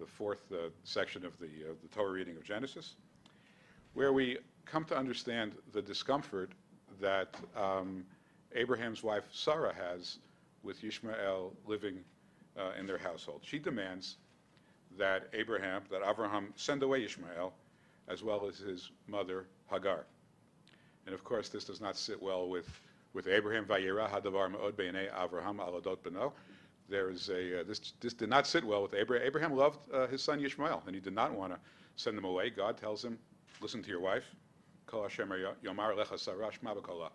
fourth section of the Torah reading of Genesis, where we come to understand the discomfort that Abraham's wife Sarah has with Yishmael living in their household. She demands that Abraham send away Ishmael, as well as his mother Hagar. And of course, this does not sit well with Abraham. Vayera hadavar me'od beinei Avraham aladot beno. This did not sit well with Abraham. Abraham loved his son Yishmael, and he did not want to send him away. God tells him, listen to your wife. Kol Hashem yomar lecha Sarah shma b'kola.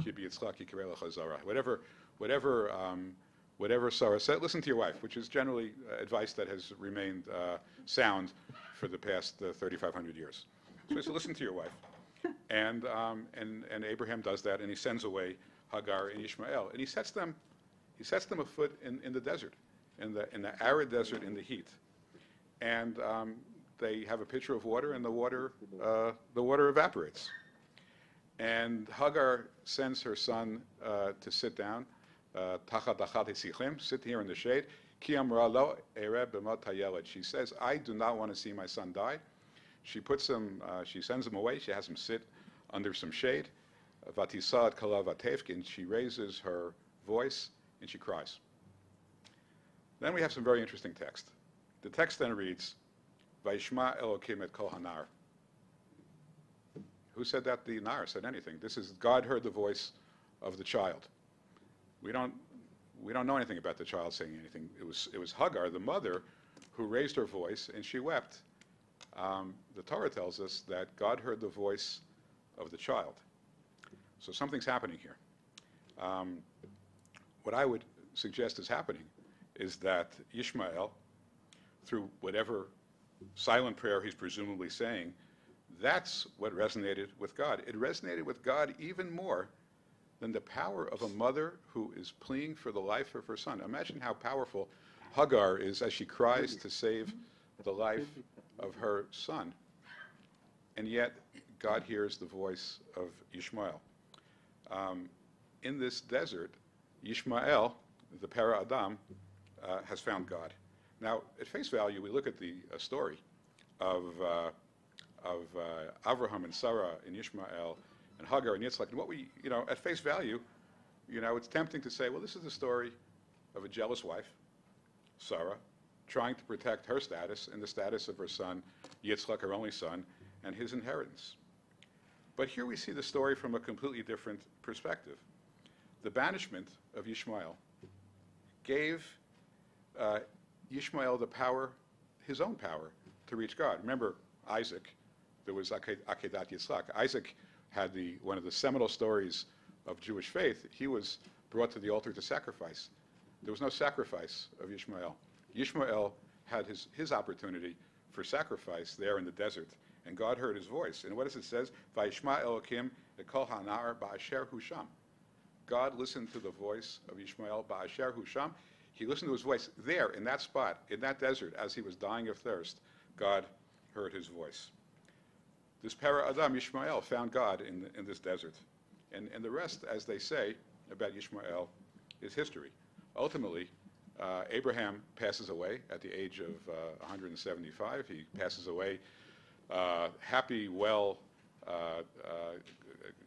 Ki b'yitzchak yikirei lecha zara. Whatever Sarah said, listen to your wife, which is generally advice that has remained sound for the past 3,500 years. So he said, listen to your wife. And Abraham does that, and he sends away Hagar and Ishmael, and he sets them afoot in the desert, in the arid desert, in the heat, and they have a pitcher of water, and the water evaporates, and Hagar sends her son to sit down, sit here in the shade. She says, I do not want to see my son die. She sends him away. She has him sit under some shade. And she raises her voice and she cries. Then we have some very interesting text. The text then reads, Vayishma Elokim et kol hanar. Who said that the Nar said anything? This is God heard the voice of the child. We don't know anything about the child saying anything. It was Hagar, the mother, who raised her voice and she wept. The Torah tells us that God heard the voice of the child. So something's happening here. What I would suggest is happening is that Ishmael, through whatever silent prayer he's presumably saying, that's what resonated with God. It resonated with God even more than the power of a mother who is pleading for the life of her son. Imagine how powerful Hagar is as she cries to save the life of her son. And yet, God hears the voice of Ishmael. In this desert, Ishmael, the para Adam, has found God. Now, at face value, we look at the story of Avraham and Sarah and Ishmael and Hagar and Yitzchak, and what we, at face value, it's tempting to say, well, this is the story of a jealous wife, Sarah, trying to protect her status and the status of her son, Yitzchak, her only son, and his inheritance. But here we see the story from a completely different perspective. The banishment of Ishmael gave Ishmael the power, his own power, to reach God. Remember Isaac, there was Akedat Yitzchak. Isaac had one of the seminal stories of Jewish faith. He was brought to the altar to sacrifice. There was no sacrifice of Ishmael. Ishmael had his opportunity for sacrifice there in the desert, and God heard his voice. And what does it say? Vayishma Elokim ekol hanar ba'asher hu sham. God listened to the voice of Ishmael ba'asher hu sham. He listened to his voice there in that spot, in that desert, as he was dying of thirst. God heard his voice. This para Adam, Ishmael, found God in this desert. And the rest, as they say about Ishmael, is history. Ultimately, Abraham passes away at the age of 175. He passes away happy, well.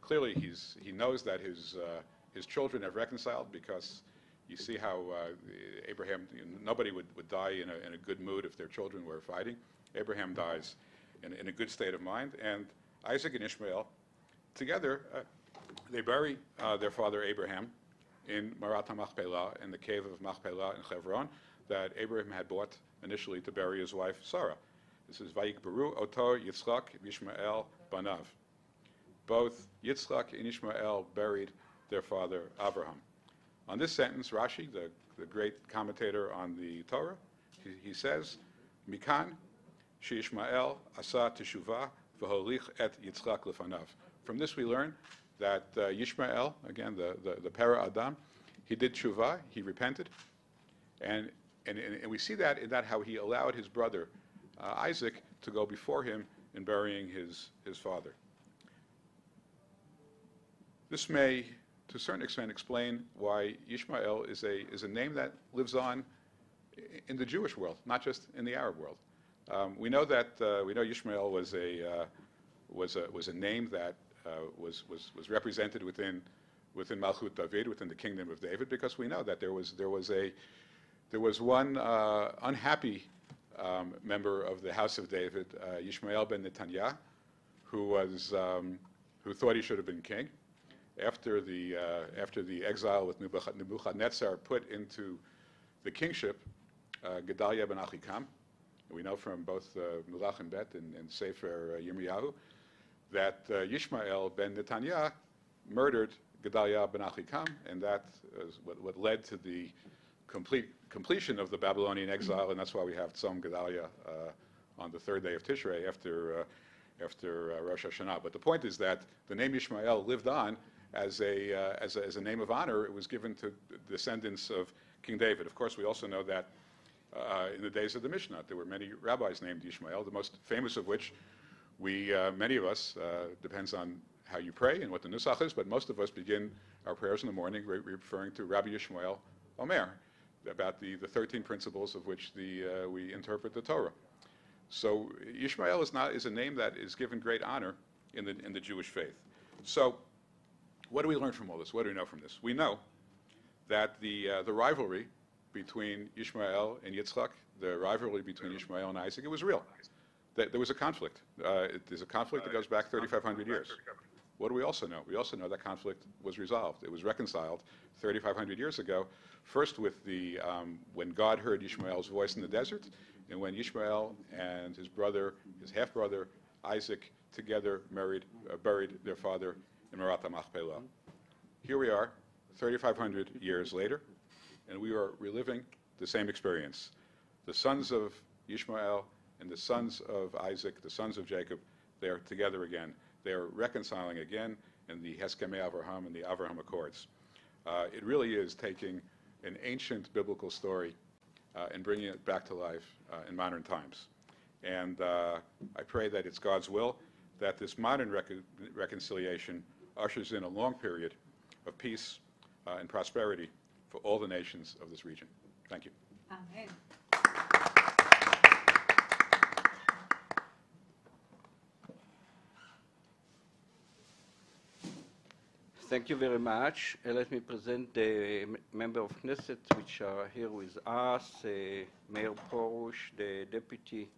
Clearly, he knows that his children have reconciled, because you see how Abraham, nobody would die in a good mood if their children were fighting. Abraham dies in a good state of mind, and Isaac and Ishmael, together, they bury their father Abraham in Marat HaMachpelah, in the cave of Machpelah in Hebron, that Abraham had bought initially to bury his wife Sarah. This is Vayikberu Oto Yitzchak Ishmael Banav. Both Yitzchak and Ishmael buried their father Abraham. On this sentence, Rashi, the great commentator on the Torah, he says, Mikan she'Ishmael asa teshuvah v'holich et Yitzchak lefanav. From this we learn that Yishmael, again the para Adam, he did teshuvah, he repented, and we see that in that how he allowed his brother Isaac to go before him in burying his father. This may, to a certain extent, explain why Ishmael is a name that lives on in the Jewish world, not just in the Arab world. We know Yishmael was a name that was represented within Malchut David, within the kingdom of David, because we know that there was one unhappy member of the house of David, Yishmael ben Netanyah, who thought he should have been king. After the exile with Nebuchadnezzar put into the kingship, Gedaliah ben Achikam, we know from both Melachim Bet and Sefer Yirmiyahu that Yishmael ben Netanyah murdered Gedaliah ben Achikam, and that is what led to the completion of the Babylonian exile, and that's why we have Tzom Gedaliah on the third day of Tishrei after Rosh Hashanah. But the point is that the name Yishmael lived on as a name of honor. It was given to descendants of King David. Of course, we also know that in the days of the Mishnah, there were many rabbis named Yishmael, the most famous of which many of us, depends on how you pray and what the nusach is, but most of us begin our prayers in the morning referring to Rabbi Yishmael Omer, about the 13 principles of which we interpret the Torah. So Yishmael is a name that is given great honor in the Jewish faith. So what do we learn from all this? What do we know from this? We know that the rivalry between Ishmael and Yitzchak, the rivalry between Ishmael and Isaac, it was real. That there was a conflict. There's a conflict that goes back 3,500 years. What do we also know? We also know that conflict was resolved. It was reconciled 3,500 years ago, first with when God heard Ishmael's voice in the desert, and when Ishmael and his half-brother Isaac together buried their father in Merat HaMachpelah. Here we are, 3,500 years later, and we are reliving the same experience. The sons of Ishmael and the sons of Isaac, the sons of Jacob, they are together again. They are reconciling again in the Heskemei Avraham and the Avraham Accords. It really is taking an ancient biblical story and bringing it back to life in modern times. And I pray that it's God's will that this modern reconciliation ushers in a long period of peace and prosperity for all the nations of this region. Thank you. Amen. Thank you very much. Let me present the member of Knesset which are here with us, Mayor Porush, the deputy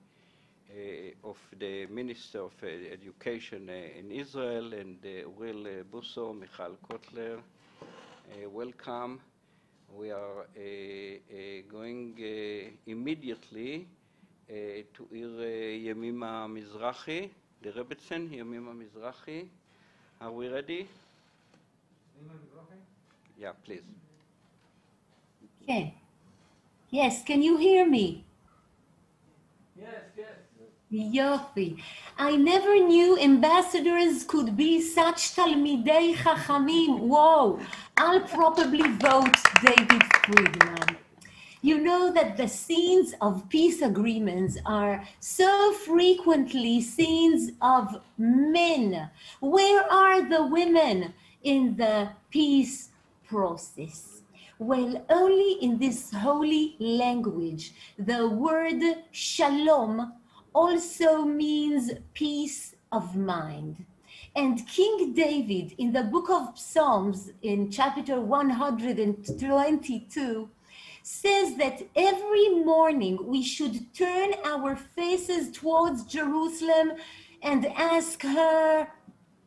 of the Minister of Education in Israel, and Uriel Busso, Michal Kotler. Welcome. We are going immediately to hear Yemima Mizrahi, the Rebbetzin, Yemima Mizrahi. Are we ready? Yeah, please. Okay. Yes, can you hear me? Yes. Yofi. I never knew ambassadors could be such Talmidei Chachamim. Whoa. I'll probably vote David Friedman. You know that the scenes of peace agreements are so frequently scenes of men. Where are the women in the peace process? Well, only in this holy language, the word shalom also means peace of mind. And King David in the book of Psalms in chapter 122 says that every morning we should turn our faces towards Jerusalem and ask her,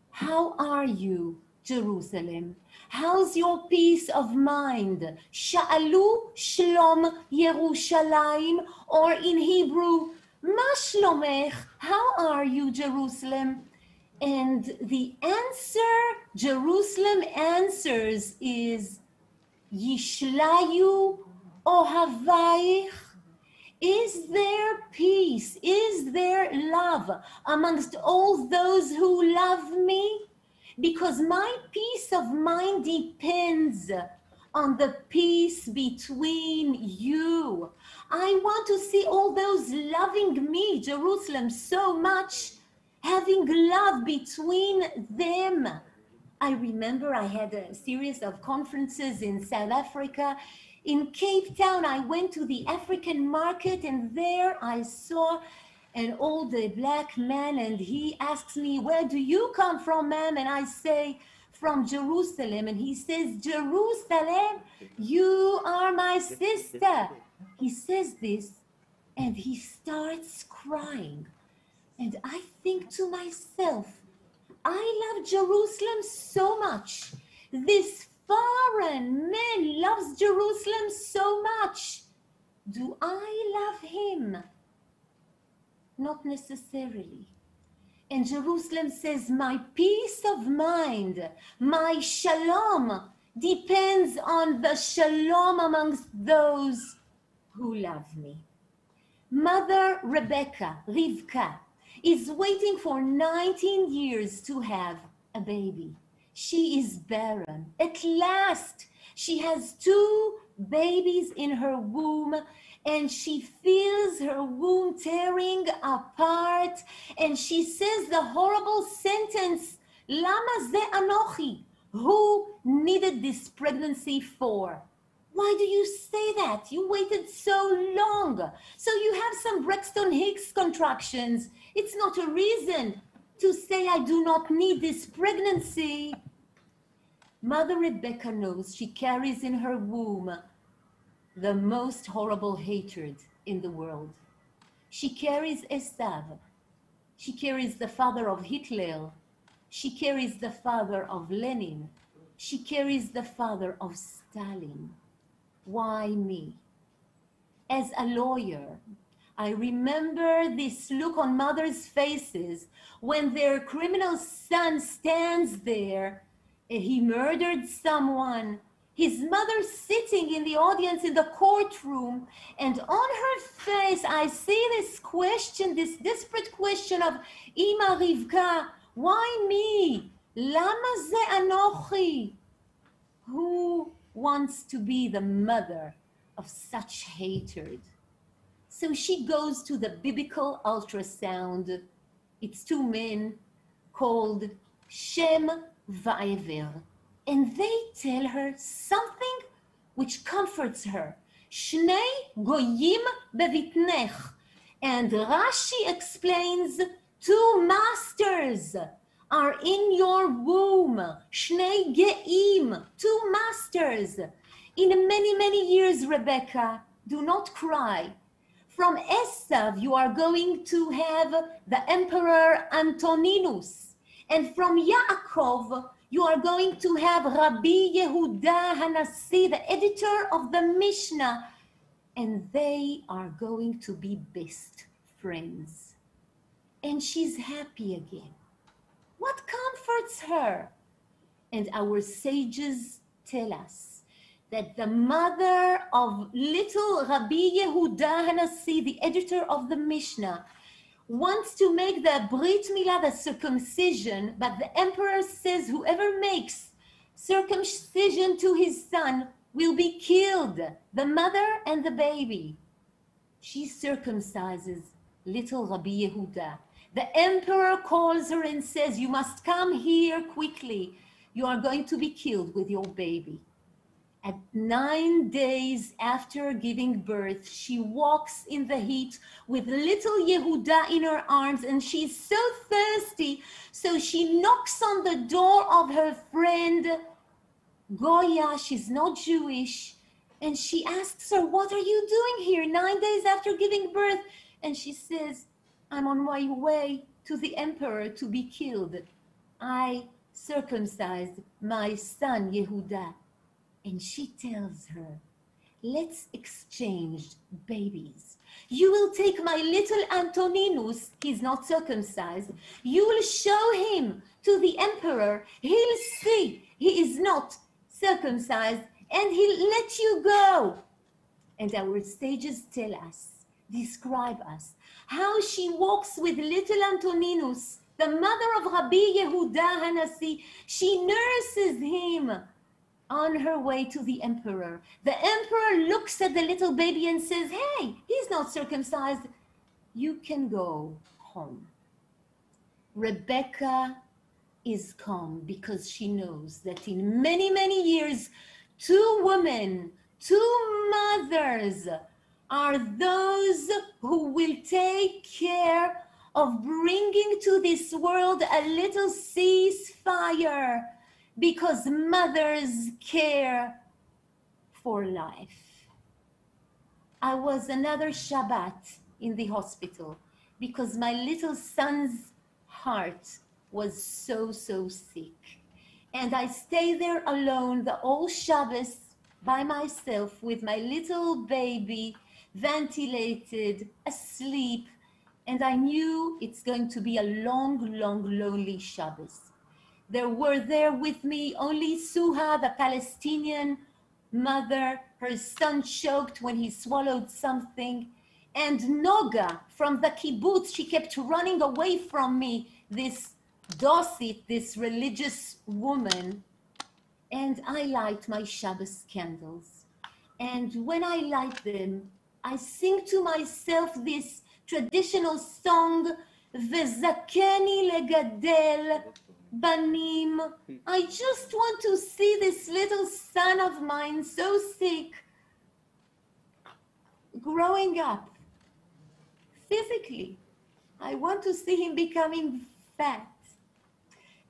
how are you, Jerusalem? How's your peace of mind? Sha'alu Shalom Yerushalayim, or in Hebrew, Ma Shlomech? How are you, Jerusalem? And the answer Jerusalem answers is Yishlayu Ohavayich. Is there peace? Is there love amongst all those who love me? Because my peace of mind depends on the peace between you. I want to see all those loving me, Jerusalem, so much, having love between them. I remember I had a series of conferences in South Africa, In Cape Town, I went to the African market, and there I saw an old black man, and he asks me, "Where do you come from, ma'am?" And I say, "From Jerusalem." And he says, "Jerusalem, you are my sister." He says this, and he starts crying. And I think to myself, I love Jerusalem so much. This foreign man loves Jerusalem so much. Do I love him? Not necessarily. And Jerusalem says, my peace of mind, my shalom, depends on the shalom amongst those who love me. Mother Rebecca, Rivka, is waiting for 19 years to have a baby. She is barren. At last, she has 2 babies in her womb, and she feels her womb tearing apart, and she says the horrible sentence, "Lama ze anochi?" Who needed this pregnancy for? Why do you say that? You waited so long. So you have some Braxton Hicks contractions. It's not a reason to say I do not need this pregnancy. Mother Rebecca knows she carries in her womb the most horrible hatred in the world. She carries Esav. She carries the father of Hitler. She carries the father of Lenin. She carries the father of Stalin. Why me? As a lawyer, I remember this look on mothers' faces when their criminal son stands there. He murdered someone. His mother sitting in the audience in the courtroom, and on her face I see this question, this desperate question of Ima Rivka, why me? Lama ze anochi? Who wants to be the mother of such hatred? So she goes to the biblical ultrasound. It's 2 men called Shem va'ever. And they tell her something which comforts her. Shnei goyim bevitnech. And Rashi explains, 2 masters are in your womb. Shnei geim, 2 masters. In many, many years, Rebecca, do not cry. From Esav, you are going to have the Emperor Antoninus. And from Yaakov, you are going to have Rabbi Yehudah Hanassi, the editor of the Mishnah. And they are going to be best friends. And she's happy again. What comforts her? And our sages tell us that the mother of little Rabbi Yehudah Hanassi, the editor of the Mishnah, wants to make the Brit Milah, the circumcision, but the emperor says whoever makes circumcision to his son will be killed, the mother and the baby. She circumcises little Rabbi Yehudah. The emperor calls her and says, "You must come here quickly. You are going to be killed with your baby." At 9 days after giving birth, she walks in the heat with little Yehudah in her arms, and she's so thirsty, so she knocks on the door of her friend Goya. She's not Jewish, and she asks her, "What are you doing here 9 days after giving birth?" And she says, "I'm on my way to the emperor to be killed. I circumcised my son Yehudah." And she tells her, "Let's exchange babies. You will take my little Antoninus, he's not circumcised. You will show him to the emperor. He'll see he is not circumcised, and he'll let you go." And our sages tell us, describe us, how she walks with little Antoninus, the mother of Rabbi Yehudah Hanassi. She nurses him on her way to the emperor. The emperor looks at the little baby and says, "Hey, he's not circumcised. You can go home." Rebecca is calm because she knows that in many, many years, 2 women, Two mothers are those who will take care of bringing to this world a little ceasefire, because mothers care for life. I was another Shabbat in the hospital because my little son's heart was so sick. And I stayed there alone the whole Shabbos by myself with my little baby, ventilated, asleep. And I knew it's going to be a long, lonely Shabbos. There were there with me only Suha, the Palestinian mother. Her son choked when he swallowed something. And Noga from the kibbutz, she kept running away from me, this Dosit, this religious woman. And I light my Shabbos candles. And when I light them, I sing to myself this traditional song, Vezakeni legadel banim. I just want to see this little son of mine, so sick, growing up physically. I want to see him becoming fat.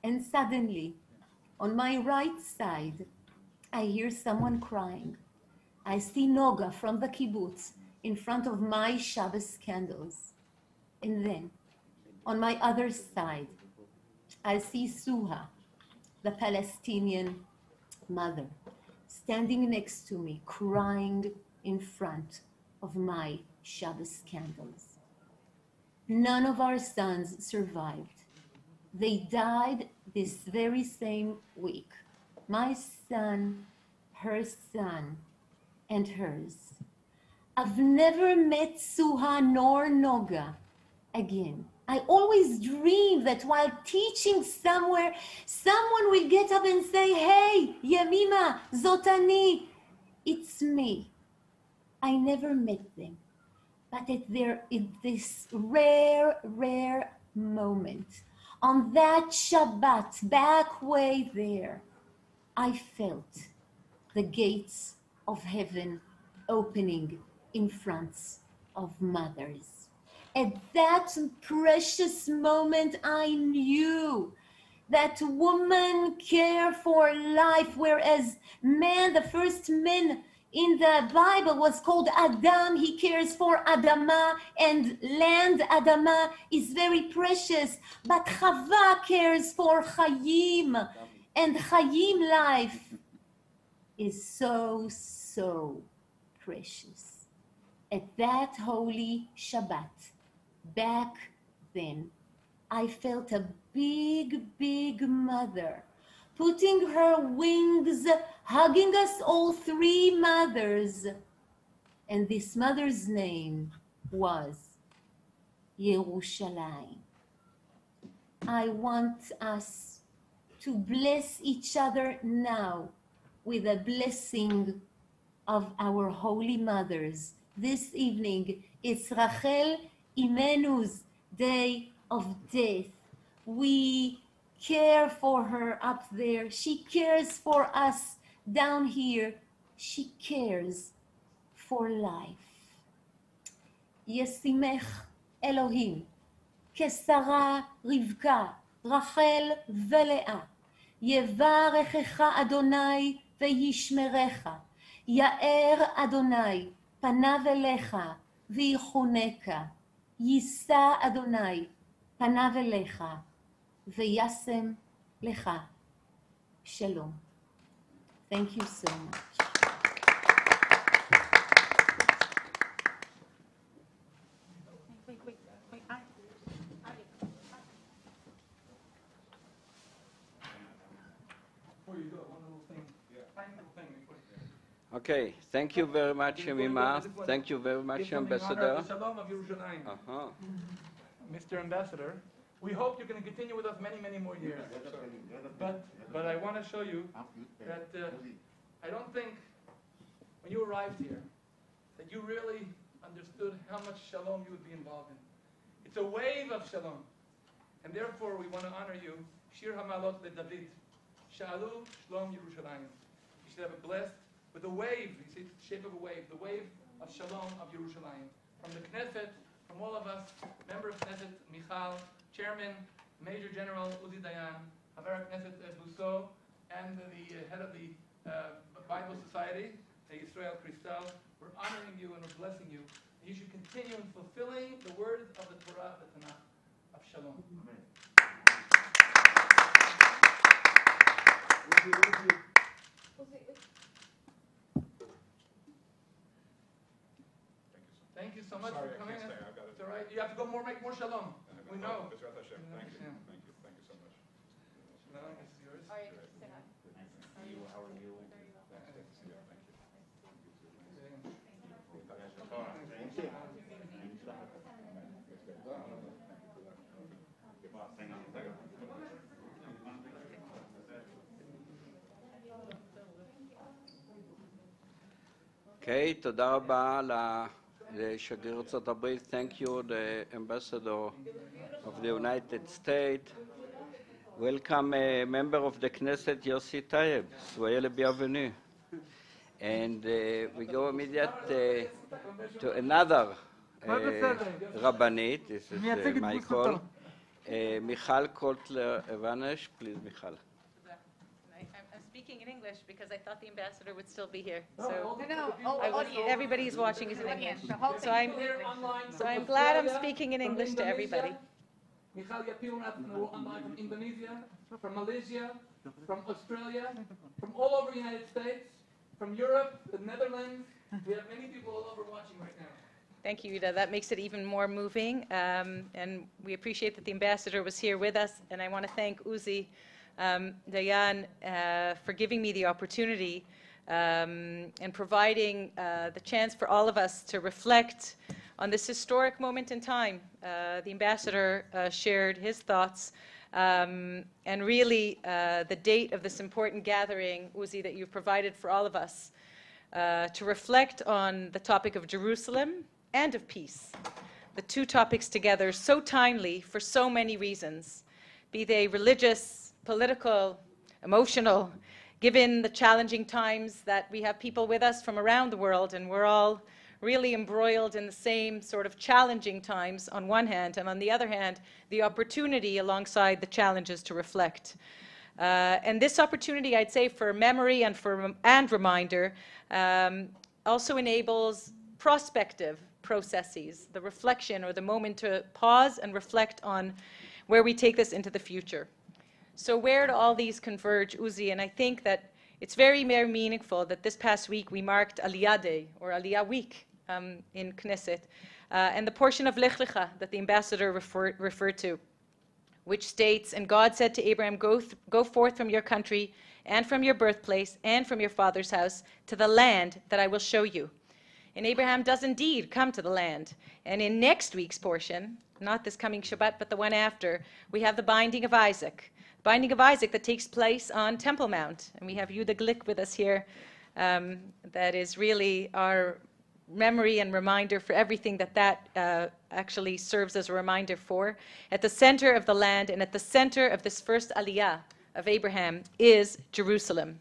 And suddenly, on my right side, I hear someone crying. I see Noga from the kibbutz in front of my Shabbos candles. And then, on my other side, I see Suha, the Palestinian mother, standing next to me, crying in front of my Shabbos candles. None of our sons survived. They died this very same week. My son, her son, and hers. I've never met Suha nor Noga again. I always dream that while teaching somewhere, someone will get up and say, "Hey, Yemima, Zotani, it's me." I never met them. But at this rare moment, on that Shabbat, back way there, I felt the gates of heaven opening in front of mothers. At that precious moment, I knew that women care for life, whereas man, the first man in the Bible was called Adam. He cares for Adama, and land Adama is very precious. But Chava cares for Chayim, and Chayim life is so precious. At that holy Shabbat, back then, I felt a big mother putting her wings, hugging us all, three mothers. And this mother's name was Yerushalayim. I want us to bless each other now with a blessing of our holy mothers. This evening, it's Rachel Imenu's day of death. We care for her up there. She cares for us down here. She cares for life. Yesimech Elohim, Kesara Rivka, Rachel ולאה. יברכך אדוני וישמרך. יאר אדוני פניו אליך ויחונך. יישא אדוני פניו אליך וישם לך שלום. Thank you so much. Okay, thank you very much, Yemima. Thank you very much, Ambassador. Shalom of Yerushalayim. Mr. Ambassador, we hope you're going to continue with us many more years. But I want to show you that I don't think when you arrived here that you really understood how much shalom you would be involved in. It's a wave of shalom. And therefore we want to honor you. Shir Hamalot le David. Shalu Shalom Yerushalayim. You should have a blessed with a wave. You see, it's the shape of a wave, the wave of Shalom of Yerushalayim. From the Knesset, from all of us, member of Knesset, Michal, Chairman, Major General Uzi Dayan, Haver Knesset Busso, and the head of the Bible Society, Yisrael Cristal. We're honoring you and we're blessing you. You should continue in fulfilling the words of the Torah, the Tanakh, of Shalom. Amen. Thank you so much for coming. It's all right. You have to go make more Shalom. We know. Thank you. Thank you so much. No, this is yours. All right, say hi. How are you? Okay, תודה רבה לשגריר ארצות הברית. Thank you, the ambassador of the United States. Welcome, member of the Knesset, Yossi Tayeb. Soyez le bienvenu. And we go immediately to another Rabbanit. This is Michael. Michal Kotler-Evanesh. Please, Michal. I'm speaking in English because I thought the ambassador would still be here. No, Everybody's watching is in English. So I'm glad I'm speaking in English to everybody. Michal Yapil online from Indonesia, from Malaysia, from Australia, from all over the United States, from Europe, the Netherlands. We have many people all over watching right now. Thank you, Yehudah. That makes it even more moving. And we appreciate that the ambassador was here with us. And I want to thank Uzi Dayan for giving me the opportunity and providing the chance for all of us to reflect on this historic moment in time. The ambassador shared his thoughts and really the date of this important gathering, Uzi, that you've provided for all of us to reflect on the topic of Jerusalem and of peace. The two topics together so timely for so many reasons, be they religious, political, emotional, given the challenging times that we have people with us from around the world, and we're all really embroiled in the same sort of challenging times on one hand, and on the other hand, the opportunity alongside the challenges to reflect. And this opportunity, I'd say, for memory and reminder also enables prospective processes, the reflection or the moment to pause and reflect on where we take this into the future. So where do all these converge, Uzi? And I think that it's very, very meaningful that this past week we marked Aliyah Day, or Aliyah Week in Knesset, and the portion of Lech Lecha that the ambassador referred to, which states, and God said to Abraham, go forth from your country and from your birthplace and from your father's house to the land that I will show you. And Abraham does indeed come to the land. And in next week's portion, not this coming Shabbat, but the one after, we have the binding of Isaac. Binding of Isaac that takes place on Temple Mount. And we have Yehudah Glick with us here. That is really our memory and reminder for everything that actually serves as a reminder for. At the center of the land and at the center of this first Aliyah of Abraham is Jerusalem.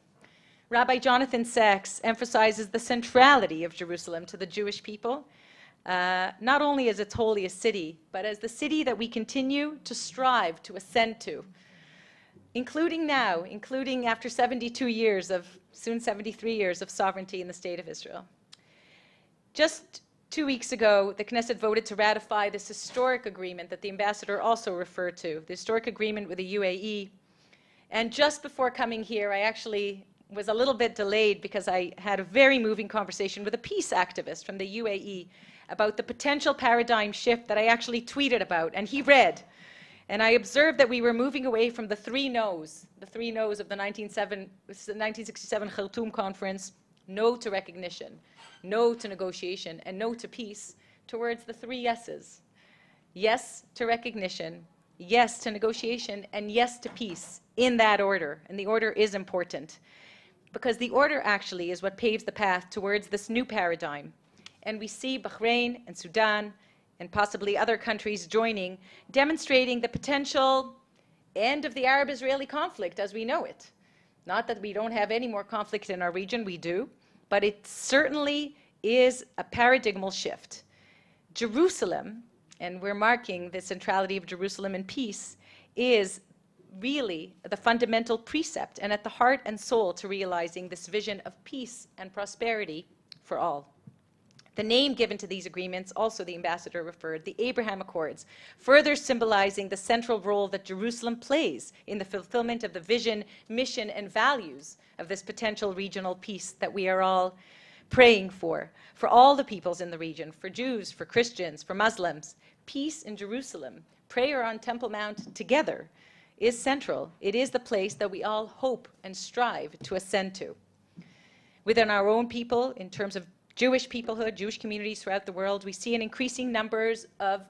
Rabbi Jonathan Sacks emphasizes the centrality of Jerusalem to the Jewish people, not only as its holiest city, but as the city that we continue to strive to ascend to, including after 72 years of, soon 73 years of sovereignty in the state of Israel. Just 2 weeks ago, the Knesset voted to ratify this historic agreement that the ambassador also referred to, the historic agreement with the UAE. And just before coming here, I actually was a little bit delayed because I had a very moving conversation with a peace activist from the UAE about the potential paradigm shift that I actually tweeted about, and he read. And I observed that we were moving away from the three no's of the 1967 Khartoum conference: no to recognition, no to negotiation, and no to peace, towards the three yeses. Yes to recognition, yes to negotiation, and yes to peace, in that order. And the order is important, because the order actually is what paves the path towards this new paradigm. And we see Bahrain and Sudan and possibly other countries joining, demonstrating the potential end of the Arab-Israeli conflict as we know it. Not that we don't have any more conflict in our region, we do, but it certainly is a paradigmal shift. Jerusalem, and we're marking the centrality of Jerusalem in peace, is really the fundamental precept and at the heart and soul to realizing this vision of peace and prosperity for all. The name given to these agreements, also the ambassador referred, the Abraham Accords, further symbolizing the central role that Jerusalem plays in the fulfillment of the vision, mission, and values of this potential regional peace that we are all praying for all the peoples in the region, for Jews, for Christians, for Muslims. Peace in Jerusalem, prayer on Temple Mount together is central. It is the place that we all hope and strive to ascend to. Within our own people, in terms of Jewish peoplehood, Jewish communities throughout the world, we see an increasing numbers of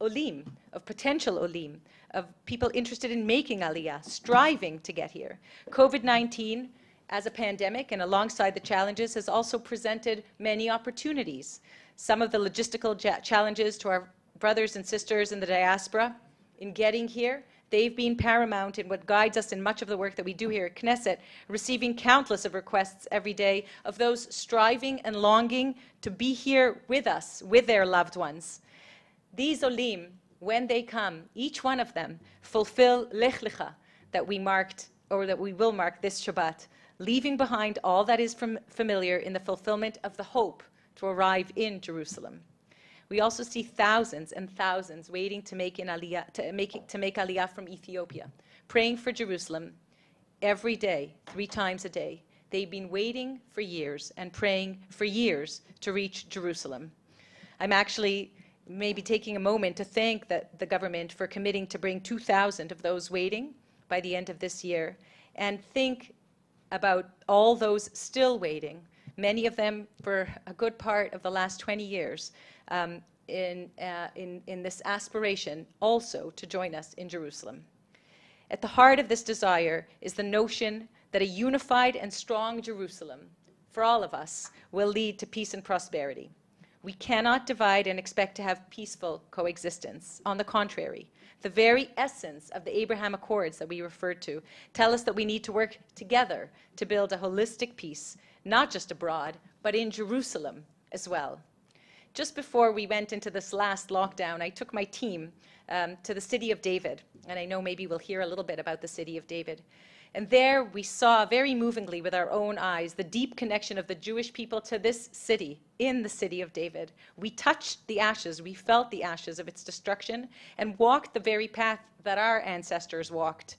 olim, of potential olim, of people interested in making aliyah, striving to get here. COVID-19 as a pandemic and alongside the challenges has also presented many opportunities. Some of the logistical challenges to our brothers and sisters in the diaspora in getting here, they've been paramount in what guides us in much of the work that we do here at Knesset, receiving countless of requests every day of those striving and longing to be here with us, with their loved ones. These olim, when they come, each one of them fulfill Lech Lecha that we marked, or that we will mark this Shabbat, leaving behind all that is familiar in the fulfillment of the hope to arrive in Jerusalem. We also see thousands and thousands waiting to make aliyah from Ethiopia, praying for Jerusalem every day, 3 times a day. They've been waiting for years and praying for years to reach Jerusalem. I'm actually maybe taking a moment to thank the government for committing to bring 2,000 of those waiting by the end of this year, and think about all those still waiting, many of them for a good part of the last 20 years, in this aspiration also to join us in Jerusalem. At the heart of this desire is the notion that a unified and strong Jerusalem, for all of us, will lead to peace and prosperity. We cannot divide and expect to have peaceful coexistence. On the contrary, the very essence of the Abraham Accords that we referred to tell us that we need to work together to build a holistic peace, not just abroad, but in Jerusalem as well. Just before we went into this last lockdown, I took my team to the city of David, and I know maybe we'll hear a little bit about the city of David. And there we saw very movingly with our own eyes the deep connection of the Jewish people to this city, in the city of David. We touched the ashes, we felt the ashes of its destruction, and walked the very path that our ancestors walked.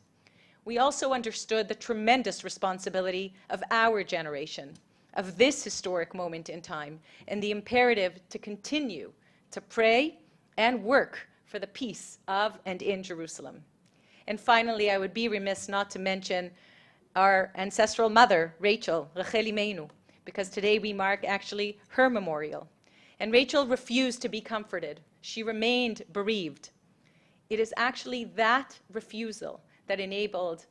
We also understood the tremendous responsibility of our generation, of this historic moment in time, and the imperative to continue to pray and work for the peace of and in Jerusalem. And finally, I would be remiss not to mention our ancestral mother, Rachel, Rachel Imeinu, because today we mark actually her memorial. And Rachel refused to be comforted. She remained bereaved. It is actually that refusal that enabled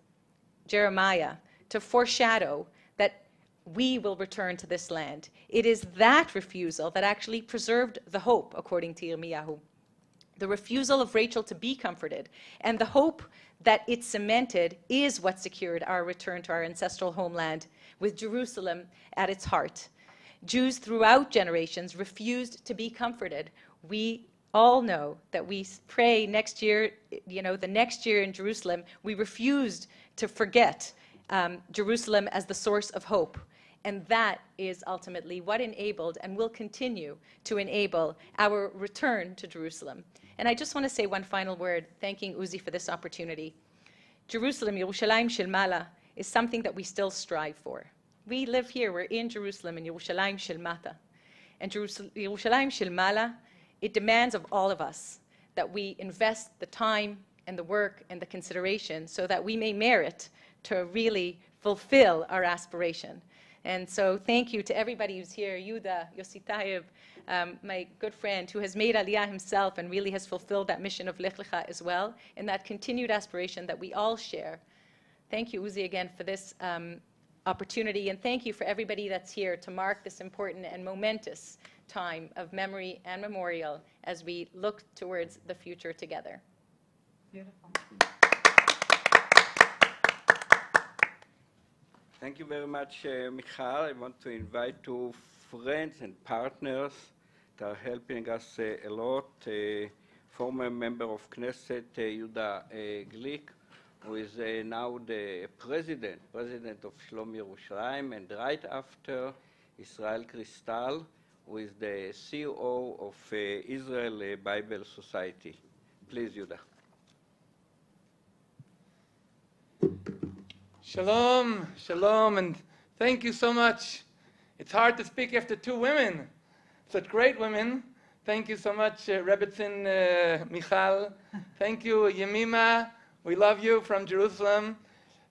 Jeremiah to foreshadow that we will return to this land. It is that refusal that actually preserved the hope, according to Yirmiyahu. The refusal of Rachel to be comforted, and the hope that it cemented is what secured our return to our ancestral homeland, with Jerusalem at its heart. Jews throughout generations refused to be comforted. We all know that we pray next year, the next year in Jerusalem, we refused to forget Jerusalem as the source of hope. And that is ultimately what enabled and will continue to enable our return to Jerusalem. And I just want to say one final word, thanking Uzi for this opportunity. Jerusalem, Yerushalayim Shel Mala, is something that we still strive for. We live here, we're in Jerusalem, in Yerushalayim Shel Mata. And Yerushalayim Shel Mala, it demands of all of us that we invest the time and the work and the consideration so that we may merit to really fulfill our aspiration. And so thank you to everybody who's here, Yehudah, Yossi Tayev, my good friend who has made Aliyah himself and really has fulfilled that mission of Lech Lecha as well, and that continued aspiration that we all share. Thank you, Uzi, again for this opportunity, and thank you for everybody that's here to mark this important and momentous time of memory and memorial as we look towards the future together. Beautiful. Thank you very much, Michal. I want to invite two friends and partners that are helping us a lot. Former member of Knesset, Yehudah Glick, who is now the president of Shalom Yerushalayim, and right after, Israel Cristal, who is the CEO of Israel Bible Society. Please, Yehudah. Shalom, shalom, and thank you so much. It's hard to speak after two women, such great women. Thank you so much, Rebbetzin Michal. Thank you, Yemima. We love you from Jerusalem.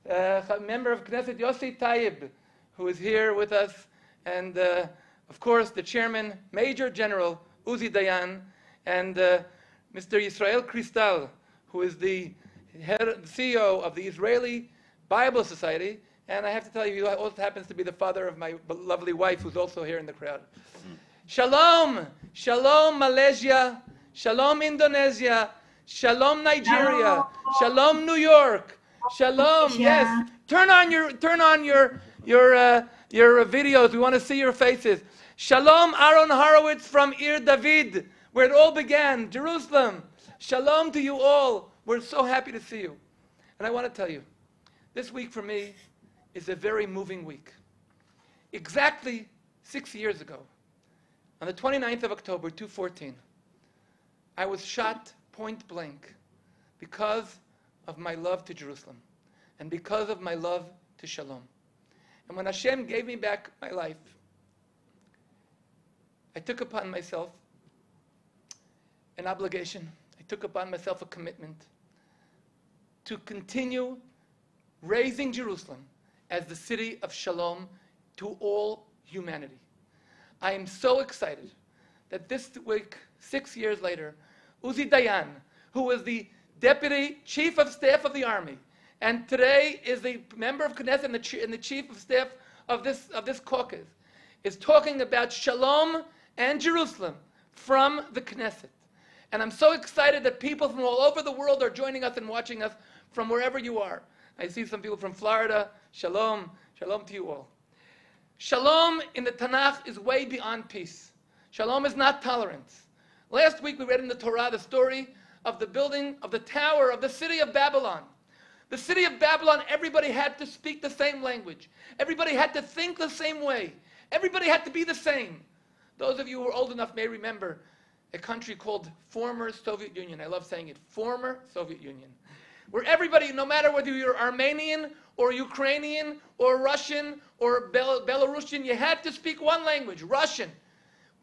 Member of Knesset Yossi Tayyib, who is here with us, and of course the chairman, Major General Uzi Dayan, and Mr. Yisrael Cristal, who is the CEO of the Israeli Bible Society, and I have to tell you, he also happens to be the father of my lovely wife, who's also here in the crowd. Shalom, shalom Malaysia, shalom Indonesia, shalom Nigeria, shalom New York, shalom. Yes, turn on your videos. We want to see your faces. Shalom Aaron Horowitz from Ir David, where it all began, Jerusalem. Shalom to you all. We're so happy to see you. And I want to tell you, this week for me is a very moving week. Exactly 6 years ago, on the 29th of October, 2014, I was shot point blank because of my love to Jerusalem and because of my love to Shalom. And when Hashem gave me back my life, I took upon myself an obligation. I took upon myself a commitment to continue raising Jerusalem as the city of Shalom to all humanity. I am so excited that this week, 6 years later, Uzi Dayan, who was the Deputy Chief of Staff of the Army, and today is the member of Knesset and the Chief of Staff of this caucus, is talking about Shalom and Jerusalem from the Knesset. And I'm so excited that people from all over the world are joining us and watching us from wherever you are. I see some people from Florida. Shalom. Shalom to you all. Shalom in the Tanakh is way beyond peace. Shalom is not tolerance. Last week we read in the Torah the story of the building of the tower of the city of Babylon. The city of Babylon, everybody had to speak the same language. Everybody had to think the same way. Everybody had to be the same. Those of you who are old enough may remember a country called former Soviet Union. I love saying it, former Soviet Union. Where everybody, no matter whether you're Armenian or Ukrainian or Russian or Belarusian, you had to speak one language, Russian.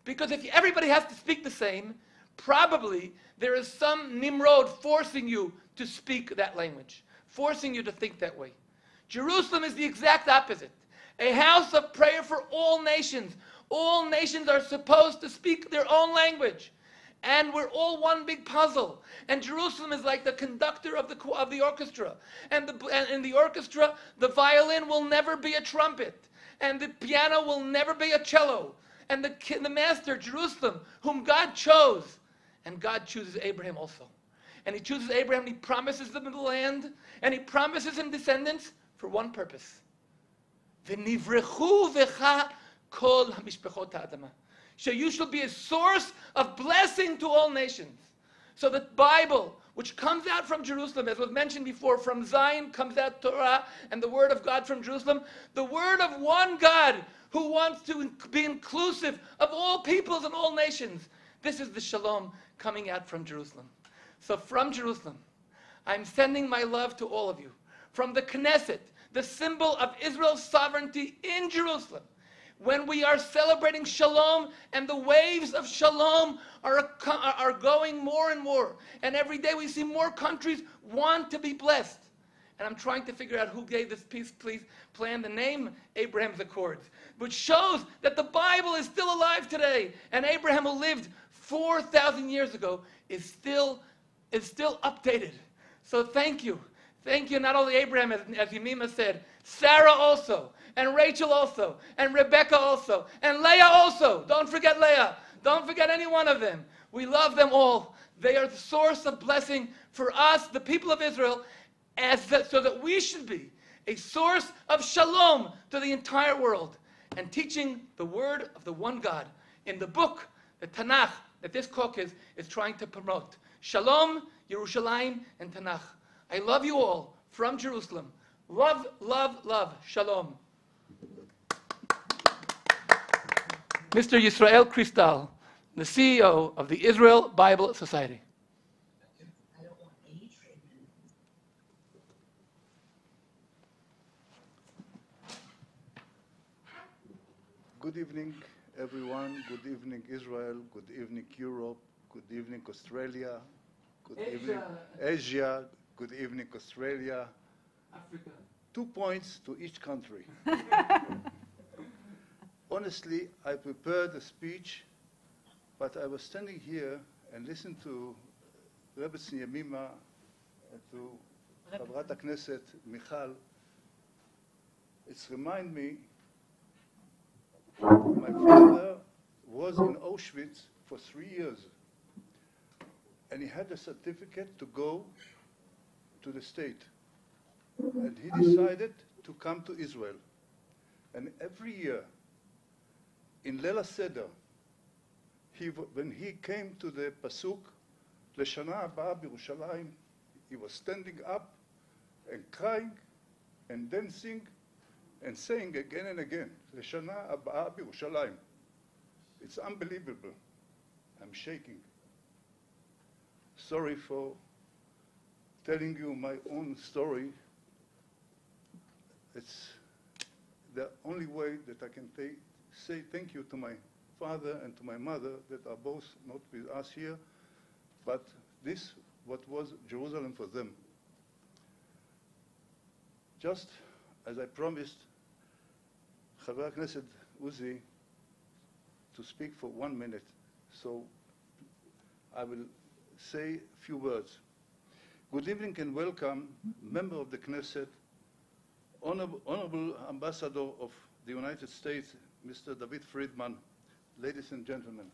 Because if everybody has to speak the same, probably there is some Nimrod forcing you to speak that language, forcing you to think that way. Jerusalem is the exact opposite. A house of prayer for all nations. All nations are supposed to speak their own language. And we're all one big puzzle. And Jerusalem is like the conductor of the orchestra. And in the orchestra, the violin will never be a trumpet. And the piano will never be a cello. And the master, Jerusalem, whom God chose. And God chooses Abraham also. And he chooses Abraham, and he promises them the land. And he promises him descendants for one purpose. V'nivrechu v'cha kol hamishpechot ha'adama. So you shall be a source of blessing to all nations. So the Bible, which comes out from Jerusalem, as was mentioned before, from Zion comes out Torah and the word of God from Jerusalem, the word of one God who wants to be inclusive of all peoples and all nations. This is the Shalom coming out from Jerusalem. So from Jerusalem, I'm sending my love to all of you. From the Knesset, the symbol of Israel's sovereignty in Jerusalem, when we are celebrating Shalom and the waves of Shalom are going more and more. And every day we see more countries want to be blessed. And I'm trying to figure out who gave this peace plan the name Abraham's Accords, which shows that the Bible is still alive today. And Abraham, who lived 4,000 years ago, is still updated. So thank you. Thank you, not only Abraham, as Yemima said, Sarah also, and Rachel also, and Rebecca also, and Leah also. Don't forget Leah. Don't forget any one of them. We love them all. They are the source of blessing for us, the people of Israel, so that we should be a source of shalom to the entire world, and teaching the word of the one God in the book, the Tanakh, that this caucus is trying to promote. Shalom, Yerushalayim, and Tanakh. I love you all from Jerusalem. Love, love, love. Shalom. Mr. Yisrael Kristal, the CEO of the Israel Bible Society. Good evening, everyone. Good evening, Israel. Good evening, Europe. Good evening, Australia. Good evening, Asia. Good evening, Australia. Africa. 2 points to each country. Honestly, I prepared a speech, but I was standing here and listened to Rebbe Yemima and to Chavrat Knesset Michal. It's remind me, my father was in Auschwitz for 3 years, and he had a certificate to go to the state. And he decided to come to Israel. And every year, in Leil HaSeder, when he came to the Pasuk, L'Shana Haba B'Yerushalayim, he was standing up and crying and dancing and saying again and again, L'Shana Haba B'Yerushalayim. It's unbelievable. I'm shaking. Sorry for telling you my own story. It's the only way that I can say thank you to my father and to my mother that are both not with us here, but this what was Jerusalem for them. Just as I promised Chaver Knesset Uzi to speak for 1 minute, so I will say a few words. Good evening and welcome, member of the Knesset, Honorable Ambassador of the United States, Mr. David Friedman, ladies and gentlemen.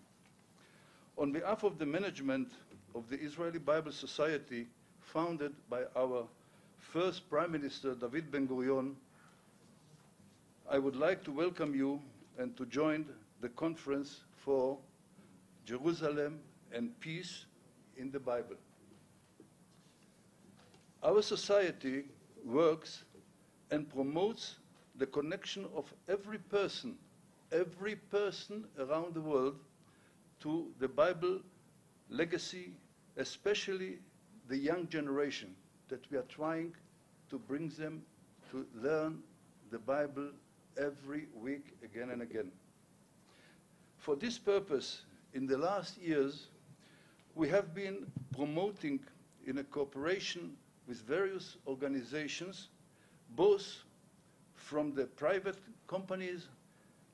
On behalf of the management of the Israeli Bible Society, founded by our first Prime Minister, David Ben-Gurion, I would like to welcome you and to join the conference for Jerusalem and Peace in the Bible. Our society works and promotes the connection of every person around the world to the Bible legacy, especially the young generation, that we are trying to bring them to learn the Bible every week again and again. For this purpose, in the last years, we have been promoting in a cooperation with various organizations, both from the private companies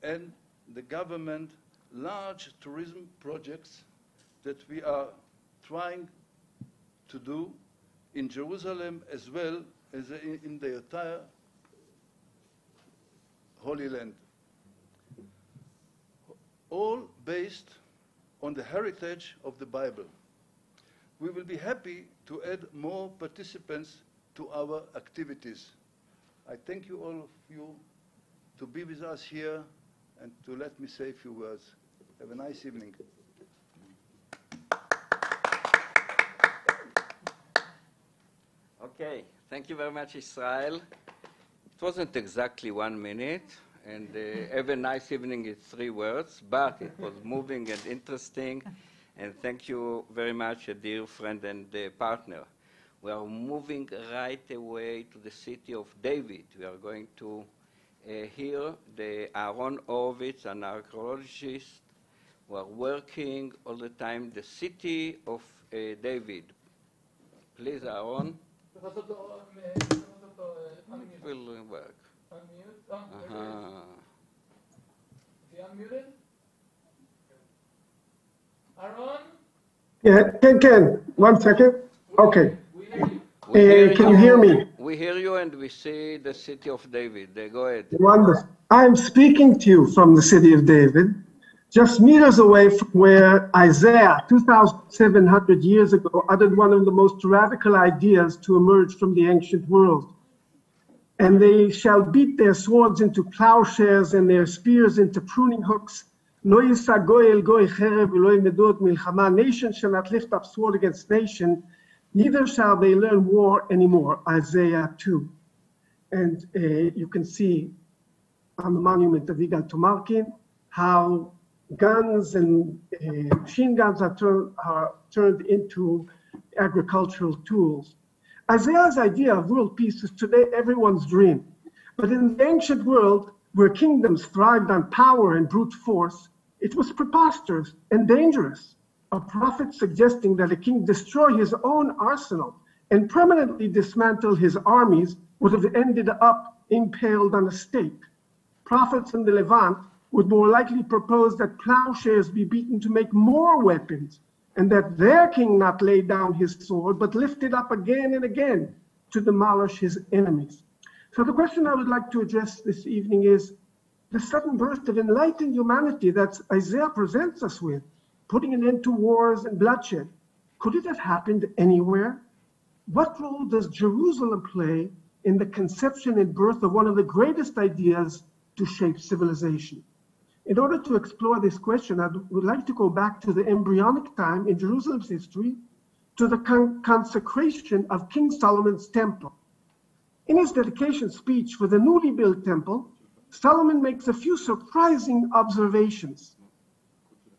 and the government, large tourism projects that we are trying to do in Jerusalem as well as in the entire Holy Land. All based on the heritage of the Bible. We will be happy to add more participants to our activities. I thank you all of you to be with us here and to let me say a few words. Have a nice evening. Okay, thank you very much, Israel. It wasn't exactly 1 minute, and have a nice evening is 3 words, but it was moving and interesting, and thank you very much, a dear friend and partner. We are moving right away to the city of David. We are going to hear the Aaron Horowitz, an archaeologist, who are working all the time the city of David. Please, Aaron. It will work. Unmute. Is he unmuted? Aaron? Yeah, Ken, 1 second. Okay. We hear you. Can you hear me? We hear you and we see the city of David. Go ahead. Wonderful. I'm speaking to you from the city of David, just meters away from where Isaiah, 2,700 years ago, uttered one of the most radical ideas to emerge from the ancient world. And they shall beat their swords into plowshares and their spears into pruning hooks. Nation shall not lift up sword against nation, neither shall they learn war anymore. Isaiah 2. And you can see on the monument of Yigal Tomarkin how guns and machine guns are turned into agricultural tools. Isaiah's idea of world peace is today everyone's dream. But in the ancient world, where kingdoms thrived on power and brute force, it was preposterous and dangerous. A prophet suggesting that a king destroy his own arsenal and permanently dismantle his armies would have ended up impaled on a stake. Prophets in the Levant would more likely propose that plowshares be beaten to make more weapons, and that their king not lay down his sword, but lift it up again and again to demolish his enemies. So the question I would like to address this evening is the sudden burst of enlightened humanity that Isaiah presents us with, putting an end to wars and bloodshed. Could it have happened anywhere? What role does Jerusalem play in the conception and birth of one of the greatest ideas to shape civilization? In order to explore this question, I would like to go back to the embryonic time in Jerusalem's history, to the consecration of King Solomon's temple. In his dedication speech for the newly built temple, Solomon makes a few surprising observations.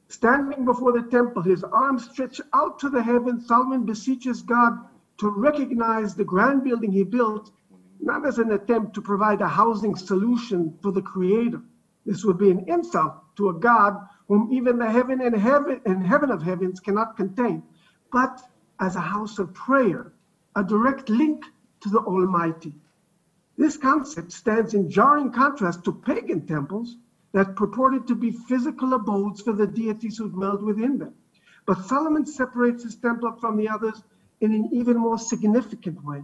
Standing before the temple, his arms stretched out to the heavens, Solomon beseeches God to recognize the grand building he built, not as an attempt to provide a housing solution for the Creator. This would be an insult to a God whom even the heaven and heaven of heavens cannot contain, but as a house of prayer, a direct link to the Almighty. This concept stands in jarring contrast to pagan temples that purported to be physical abodes for the deities who dwelled within them. But Solomon separates his temple from the others in an even more significant way.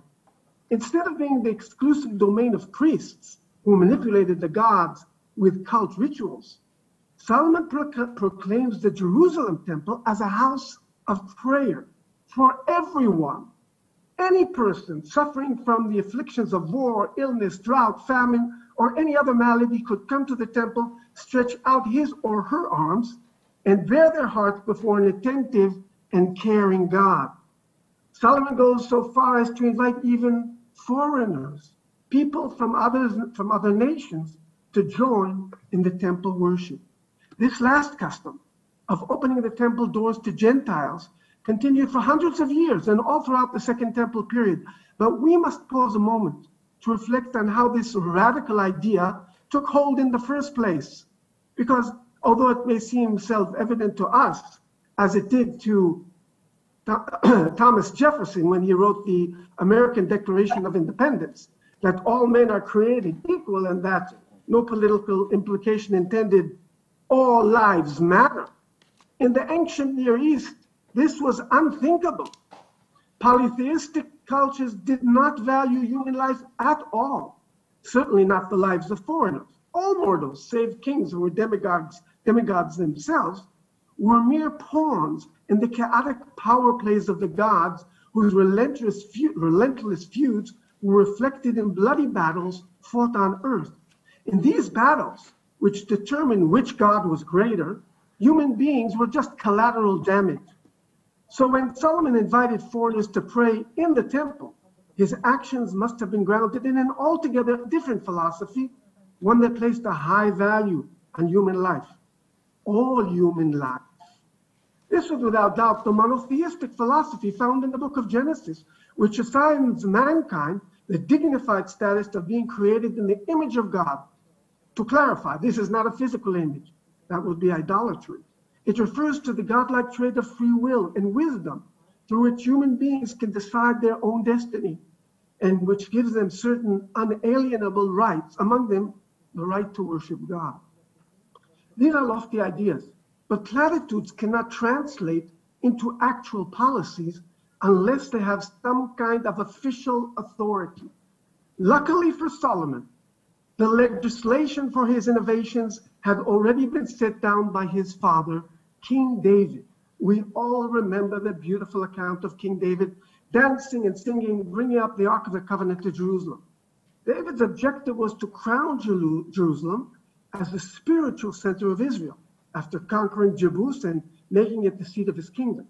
Instead of being the exclusive domain of priests who manipulated the gods with cult rituals, Solomon proclaims the Jerusalem temple as a house of prayer for everyone. Any person suffering from the afflictions of war, illness, drought, famine, or any other malady could come to the temple, stretch out his or her arms, and bare their hearts before an attentive and caring God. Solomon goes so far as to invite even foreigners, people from other nations, to join in the temple worship. This last custom of opening the temple doors to Gentiles continued for hundreds of years and all throughout the Second Temple period. But we must pause a moment to reflect on how this radical idea took hold in the first place. Because although it may seem self-evident to us, as it did to Thomas Jefferson when he wrote the American Declaration of Independence, that all men are created equal and that no political implication intended all lives matter. In the ancient Near East, this was unthinkable. Polytheistic cultures did not value human life at all, certainly not the lives of foreigners. All mortals, save kings who were demigods themselves, were mere pawns in the chaotic power plays of the gods, whose relentless feuds were reflected in bloody battles fought on earth. In these battles, which determined which god was greater, human beings were just collateral damage. So when Solomon invited foreigners to pray in the temple, his actions must have been grounded in an altogether different philosophy, one that placed a high value on human life, all human life. This was without doubt the monotheistic philosophy found in the book of Genesis, which assigns mankind the dignified status of being created in the image of God. To clarify, this is not a physical image. That would be idolatry. It refers to the godlike trait of free will and wisdom, through which human beings can decide their own destiny, and which gives them certain unalienable rights, among them the right to worship God. These are lofty ideas, but platitudes cannot translate into actual policies unless they have some kind of official authority. Luckily for Solomon, the legislation for his innovations had already been set down by his father, King David. We all remember the beautiful account of King David dancing and singing, bringing up the Ark of the Covenant to Jerusalem. David's objective was to crown Jerusalem as the spiritual center of Israel after conquering Jebus and making it the seat of his kingdom.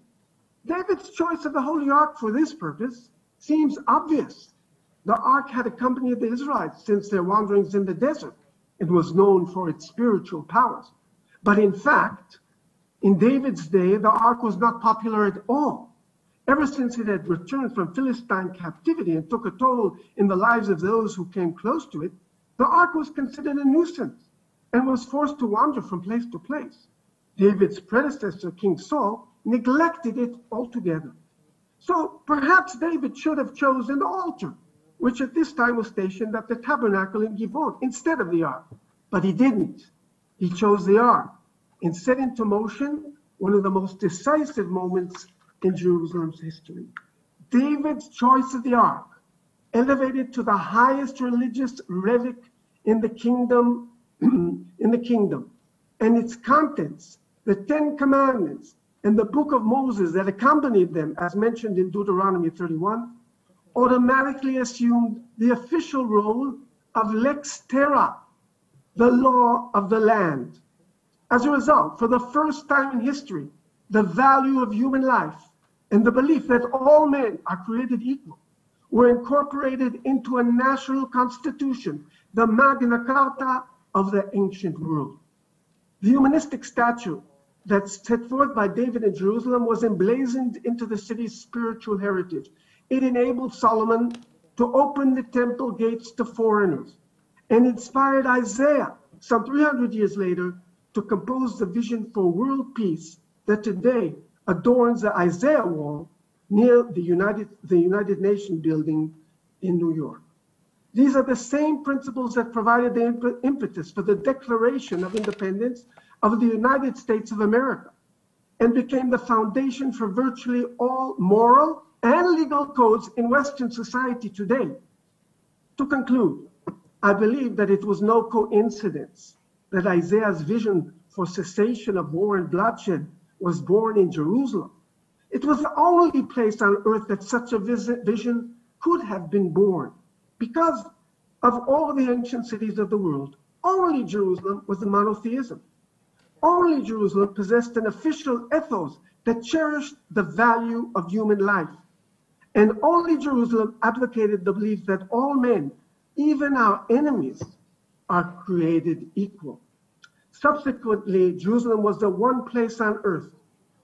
David's choice of the Holy Ark for this purpose seems obvious. The Ark had accompanied the Israelites since their wanderings in the desert. It was known for its spiritual powers. But in fact, in David's day, the Ark was not popular at all. Ever since it had returned from Philistine captivity and took a toll in the lives of those who came close to it, the Ark was considered a nuisance and was forced to wander from place to place. David's predecessor, King Saul, neglected it altogether. So perhaps David should have chosen the altar, which at this time was stationed at the tabernacle in Givon instead of the Ark. But he didn't. He chose the Ark and set into motion one of the most decisive moments in Jerusalem's history. David's choice of the Ark, elevated to the highest religious relic in the kingdom, and its contents, the 10 Commandments, and the book of Moses that accompanied them, as mentioned in Deuteronomy 31, automatically assumed the official role of lex terra, the law of the land. As a result, for the first time in history, the value of human life and the belief that all men are created equal were incorporated into a national constitution, the Magna Carta of the ancient world. The humanistic statue that's set forth by David in Jerusalem was emblazoned into the city's spiritual heritage. It enabled Solomon to open the temple gates to foreigners and inspired Isaiah, some 300 years later, to compose the vision for world peace that today adorns the Isaiah Wall near the United Nations building in New York. These are the same principles that provided the impetus for the Declaration of Independence of the United States of America and became the foundation for virtually all moral and legal codes in Western society today. To conclude, I believe that it was no coincidence that Isaiah's vision for cessation of war and bloodshed was born in Jerusalem. It was the only place on earth that such a vision could have been born. Because of all the ancient cities of the world, only Jerusalem was a monotheism. Only Jerusalem possessed an official ethos that cherished the value of human life. And only Jerusalem advocated the belief that all men, even our enemies, are created equal. Subsequently, Jerusalem was the one place on earth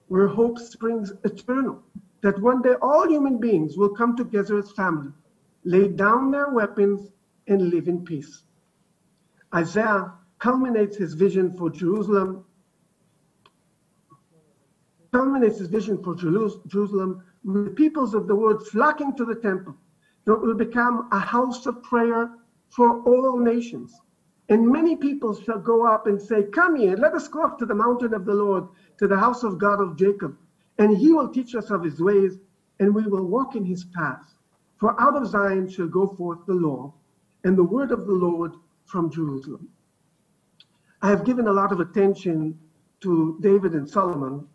where hope springs eternal, that one day all human beings will come together as family, lay down their weapons, and live in peace. Isaiah culminates his vision for Jerusalem with the peoples of the world flocking to the temple. It will become a house of prayer for all nations. And many people shall go up and say, "Come here, let us go up to the mountain of the Lord, to the house of God of Jacob. And he will teach us of his ways, and we will walk in his paths. For out of Zion shall go forth the law, and the word of the Lord from Jerusalem." I have given a lot of attention to David and Solomon,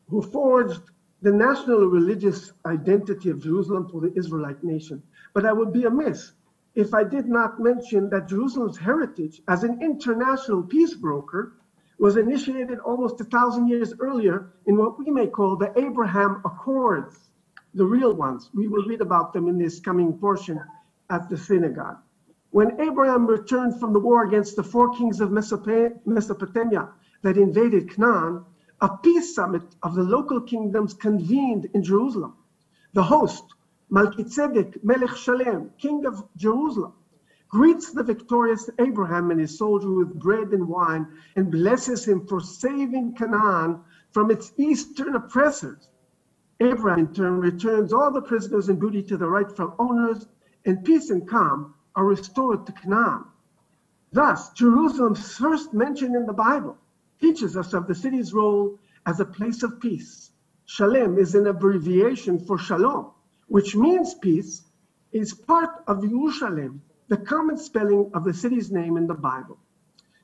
who forged the national religious identity of Jerusalem for the Israelite nation. But I would be amiss if I did not mention that Jerusalem's heritage as an international peace broker was initiated almost 1,000 years earlier in what we may call the Abraham Accords, the real ones. We will read about them in this coming portion at the synagogue. When Abraham returned from the war against the 4 kings of Mesopotamia that invaded Canaan, a peace summit of the local kingdoms convened in Jerusalem. The host, Melchizedek Melech Shalem, king of Jerusalem, greets the victorious Abraham and his soldier with bread and wine and blesses him for saving Canaan from its eastern oppressors. Abraham in turn returns all the prisoners and booty to the rightful owners, and peace and calm are restored to Canaan. Thus, Jerusalem's first mention in the Bible teaches us of the city's role as a place of peace. Shalem is an abbreviation for Shalom, which means peace, is part of Yerushalem, the common spelling of the city's name in the Bible.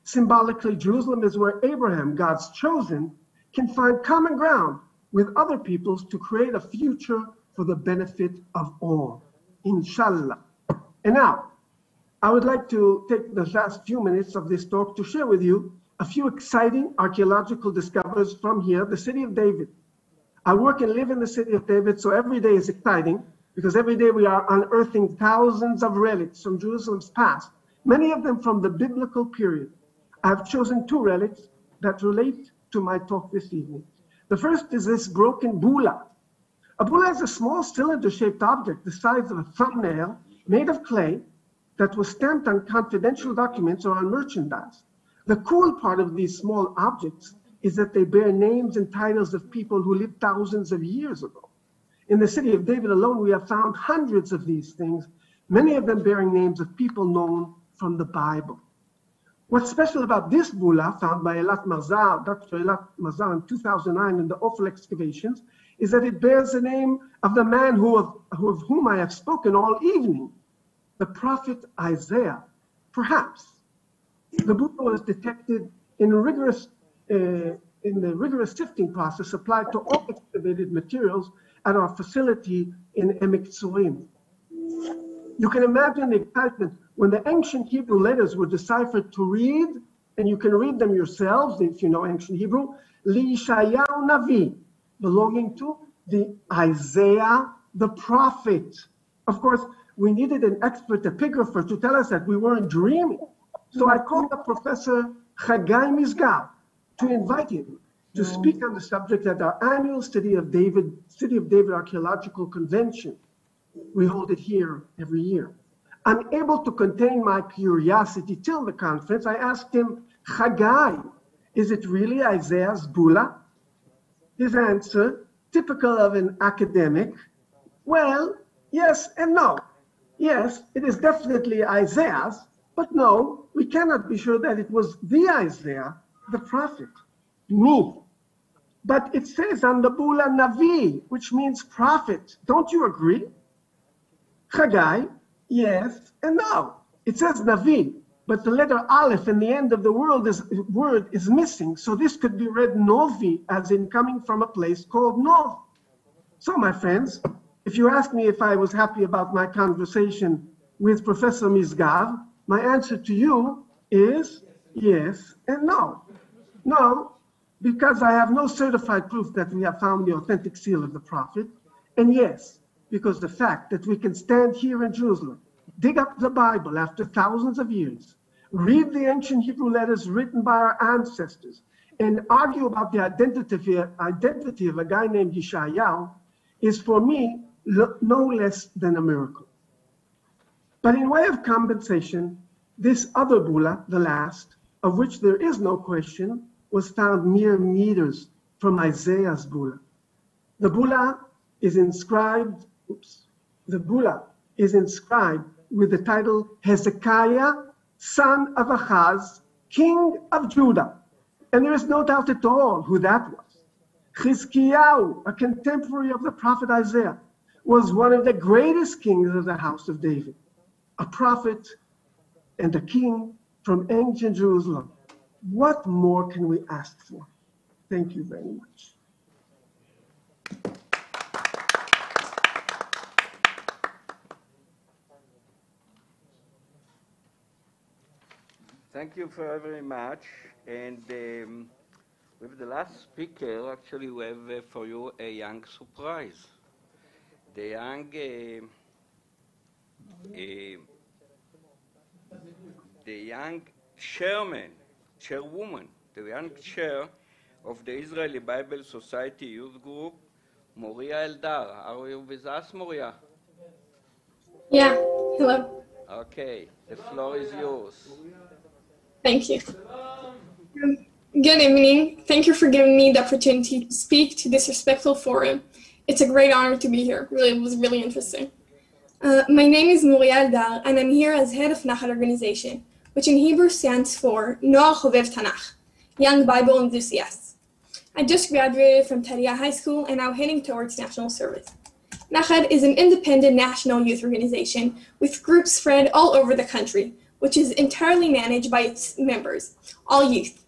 Symbolically, Jerusalem is where Abraham, God's chosen, can find common ground with other peoples to create a future for the benefit of all. Inshallah. And now, I would like to take the last few minutes of this talk to share with you a few exciting archaeological discoveries from here, the city of David. I work and live in the city of David, so every day is exciting because every day we are unearthing thousands of relics from Jerusalem's past, many of them from the biblical period. I've chosen 2 relics that relate to my talk this evening. The first is this broken bula. A bula is a small cylinder-shaped object the size of a thumbnail made of clay that was stamped on confidential documents or on merchandise. The cool part of these small objects is that they bear names and titles of people who lived thousands of years ago. In the city of David alone, we have found hundreds of these things, many of them bearing names of people known from the Bible. What's special about this bula, found by Dr. Eilat Mazar in 2009 in the Ophel excavations, is that it bears the name of the man of whom I have spoken all evening, the prophet Isaiah. Perhaps the bula was detected in the rigorous sifting process applied to all excavated materials at our facility in Emek Tzurim. You can imagine the excitement when the ancient Hebrew letters were deciphered to read, and you can read them yourselves if you know ancient Hebrew, Li-Yeshayahu Navi, belonging to the Isaiah the prophet. Of course, we needed an expert epigrapher to tell us that we weren't dreaming. So I called up Professor Chagai Misgav to invite him to speak on the subject at our annual City of David Archaeological Convention. We hold it here every year. Unable to contain my curiosity till the conference, I asked him, Chagai, is it really Isaiah's bula? His answer, typical of an academic, well, yes and no. Yes, it is definitely Isaiah's, but no, we cannot be sure that it was the Isaiah, the prophet, me. But it says on the bula Navi, which means prophet. Don't you agree? Chagai, yes and no. It says Navi, but the letter Aleph in the end of the word is missing. So this could be read Novi, as in coming from a place called Nov. So my friends, if you ask me if I was happy about my conversation with Professor Misgav, my answer to you is yes and no. No, because I have no certified proof that we have found the authentic seal of the prophet. And yes, because the fact that we can stand here in Jerusalem, dig up the Bible after thousands of years, read the ancient Hebrew letters written by our ancestors, and argue about the identity of a guy named Yeshayahu is for me no less than a miracle. But in way of compensation, this other bula, the last, of which there is no question, was found mere meters from Isaiah's bula. The bula is inscribed with the title Hezekiah, son of Ahaz, king of Judah. And there is no doubt at all who that was. Chizkiyahu, a contemporary of the prophet Isaiah, was one of the greatest kings of the house of David, a prophet and a king from ancient Jerusalem. What more can we ask for? Thank you very much. Thank you very much. And with the last speaker, actually, we have for you a young surprise. The young chairwoman, the young chair of the Israeli Bible Society Youth Group, Moria Eldar. Are you with us, Moria? Yeah, hello. Okay, the floor is yours. Thank you. Good evening. Thank you for giving me the opportunity to speak to this respectful forum. It's a great honor to be here. Really, it was really interesting. My name is Moria Eldar, and I'm here as head of Nachal organization, which in Hebrew stands for Noar Chovev Tanakh, Young Bible Enthusiasts. I just graduated from Talia High School and now heading towards national service. Nachal is an independent national youth organization with groups spread all over the country, which is entirely managed by its members, all youth.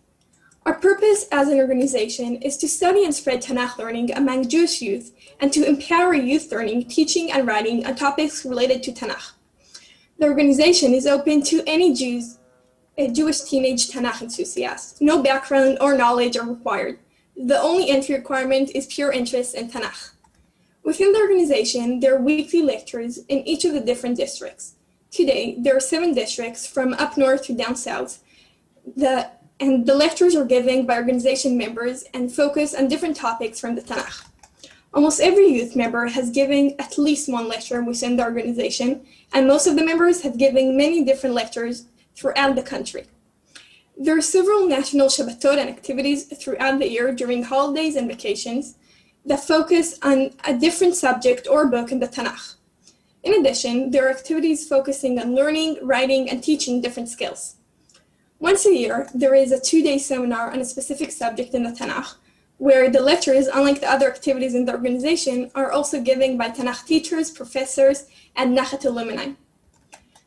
Our purpose as an organization is to study and spread Tanakh learning among Jewish youth and to empower youth learning, teaching, and writing on topics related to Tanakh. The organization is open to any Jewish teenage Tanakh enthusiast. No background or knowledge are required. The only entry requirement is pure interest in Tanakh. Within the organization, there are weekly lectures in each of the different districts. Today, there are 7 districts from up north to down south, and the lectures are given by organization members and focus on different topics from the Tanakh. Almost every youth member has given at least one lecture within the organization, and most of the members have given many different lectures throughout the country. There are several national Shabbaton and activities throughout the year during holidays and vacations that focus on a different subject or book in the Tanakh. In addition, there are activities focusing on learning, writing, and teaching different skills. Once a year, there is a 2-day seminar on a specific subject in the Tanakh, where the lectures, unlike the other activities in the organization, are also given by Tanakh teachers, professors, and Nachat alumni.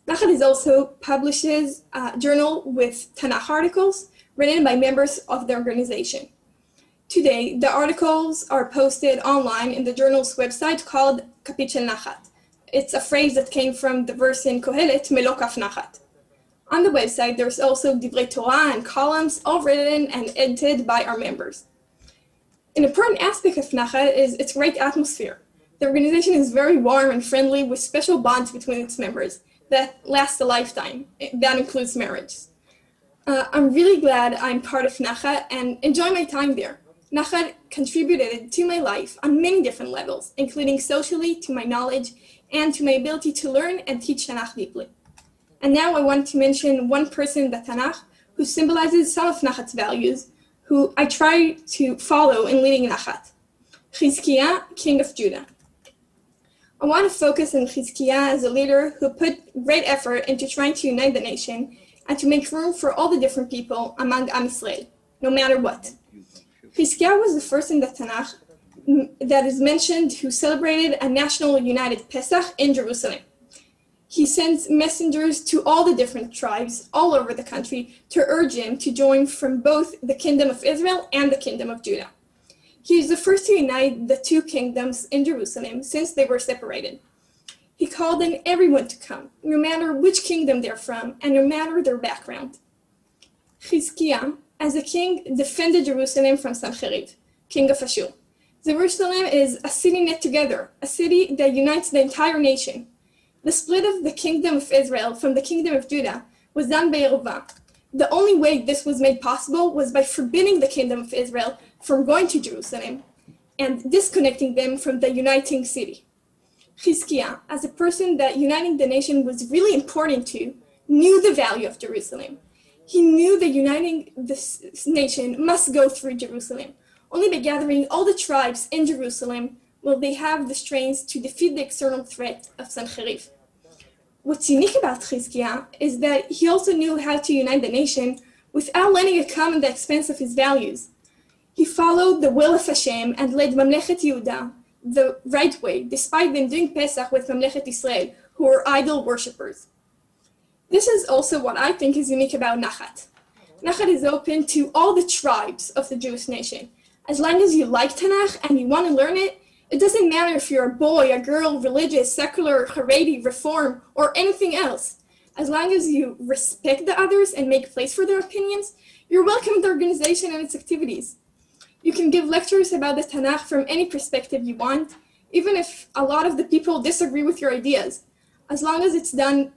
Nachat also publishes a journal with Tanakh articles written by members of the organization. Today, the articles are posted online in the journal's website called Kapit Shel Nachat. It's a phrase that came from the verse in Kohelet, Melo Kaf Nachat. On the website, there's also Divrei Torah and columns, all written and edited by our members. An important aspect of Nachat is its great atmosphere. The organization is very warm and friendly with special bonds between its members that last a lifetime. That includes marriage. I'm really glad I'm part of Nachat and enjoy my time there. Nachat contributed to my life on many different levels, including socially, to my knowledge, and to my ability to learn and teach Tanakh deeply. And now I want to mention one person in the Tanakh who symbolizes some of Nachat's values, who I try to follow in leading Nachat. Chizkiah, king of Judah. I want to focus on Chizkiah as a leader who put great effort into trying to unite the nation and to make room for all the different people among Am Yisrael, no matter what. Chizkiah was the first in the Tanakh that is mentioned who celebrated a national united Pesach in Jerusalem. He sends messengers to all the different tribes all over the country to urge him to join from both the kingdom of Israel and the kingdom of Judah. He is the first to unite the 2 kingdoms in Jerusalem since they were separated. He called on everyone to come, no matter which kingdom they're from and no matter their background. Chizkiah, as a king, defended Jerusalem from Sancheriv, king of Ashur. Jerusalem is a city knit together, a city that unites the entire nation. The split of the kingdom of Israel from the kingdom of Judah was done by Yehudah. The only way this was made possible was by forbidding the kingdom of Israel from going to Jerusalem and disconnecting them from the uniting city. Chizkiah, as a person that uniting the nation was really important to, knew the value of Jerusalem. He knew that uniting this nation must go through Jerusalem. Only by gathering all the tribes in Jerusalem will they have the strength to defeat the external threat of Sancheriv. What's unique about Chizkiah is that he also knew how to unite the nation without letting it come at the expense of his values. He followed the will of Hashem and led Mamlechet Yehudah the right way, despite them doing Pesach with Mamlechet Israel, who were idol worshippers. This is also what I think is unique about Nachat. Nachat is open to all the tribes of the Jewish nation. As long as you like Tanakh and you want to learn it, it doesn't matter if you're a boy, a girl, religious, secular, Haredi, Reform, or anything else. As long as you respect the others and make place for their opinions, you're welcome in the organization and its activities. You can give lectures about the Tanakh from any perspective you want, even if a lot of the people disagree with your ideas. As long as it's done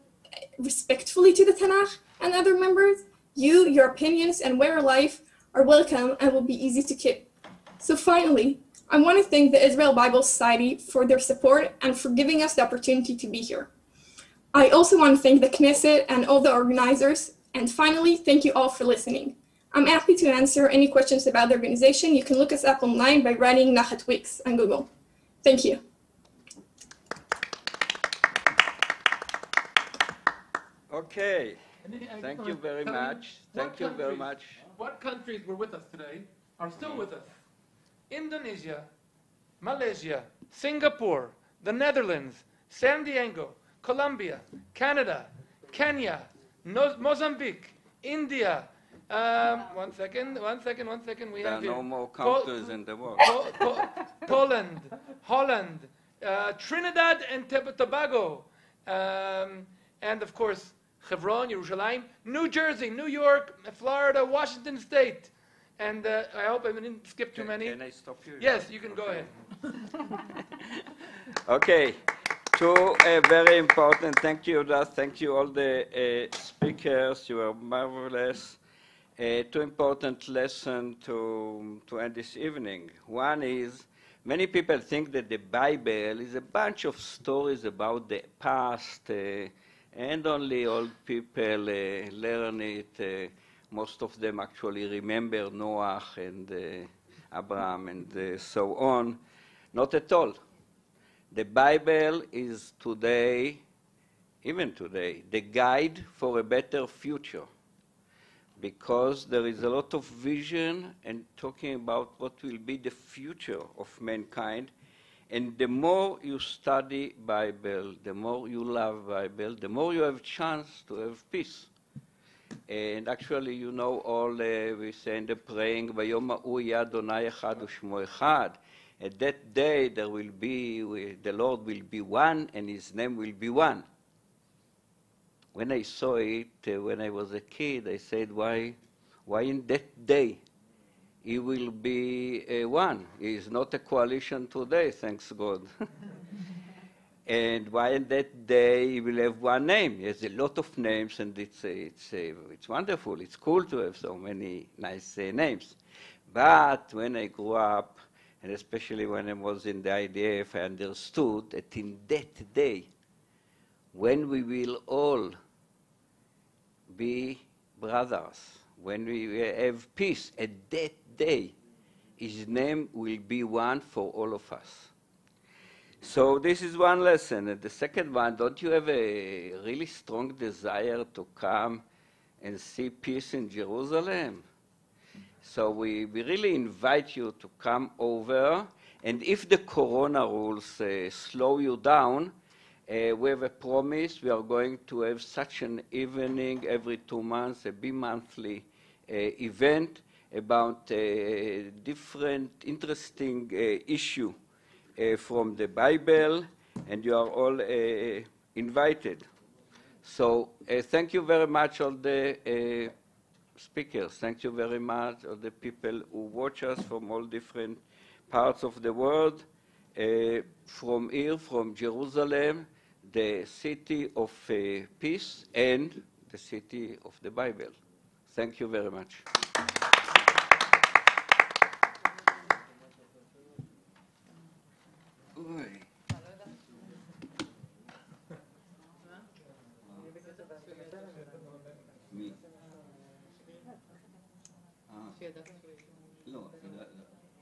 respectfully to the Tanakh and other members, you, your opinions, and way of life are welcome and will be easy to keep. So finally, I want to thank the Israel Bible Society for their support and for giving us the opportunity to be here. I also want to thank the Knesset and all the organizers. And finally, thank you all for listening. I'm happy to answer any questions about the organization. You can look us up online by writing Nachat Weeks on Google. Thank you. Okay. Thank you very much. Thank you very much. What countries were with us today are still with us? Indonesia, Malaysia, Singapore, the Netherlands, San Diego, Colombia, Canada, Kenya, Mozambique, India. One second. We There have are no here more countries in the world. Poland, Holland, Trinidad and Tobago, and of course, Hebron, Yerushalayim, New Jersey, New York, Florida, Washington State. And I hope I didn't skip too many. Can I stop you? Yes, you can go ahead. Okay. Two very important. Thank you, Yehudah. Thank you, all the speakers. You were marvelous. Two important lessons to end this evening. One is, many people think that the Bible is a bunch of stories about the past, and only old people learn it. Most of them actually remember Noah and Abraham and so on. Not at all. The Bible is today, even today, the guide for a better future, because there is a lot of vision and talking about what will be the future of mankind. And the more you study Bible, the more you love Bible, the more you have chance to have peace. And actually, you know, all we say in the praying, "Vayom ha'u yeh Adonai echad u'shmo echad." At that day, there will be, the Lord will be one, and His name will be one. When I saw it, when I was a kid, I said, why in that day He will be one? He is not a coalition today, thanks God. And why in that day He will have one name? He has a lot of names, and it's wonderful. It's cool to have so many nice names. But when I grew up, and especially when I was in the IDF, I understood that in that day, when we will all be brothers, when we have peace, at that day, His name will be one for all of us. So this is one lesson. And the second one, don't you have a really strong desire to come and see peace in Jerusalem? So we really invite you to come over. And if the Corona rules slow you down, we have a promise. We are going to have such an evening every 2 months, a bi-monthly event about different interesting issue from the Bible, and you are all invited. So thank you very much, all the speakers. Thank you very much, all the people who watch us from all different parts of the world. From here, from Jerusalem, the city of peace and the city of the Bible. Thank you very much. לא,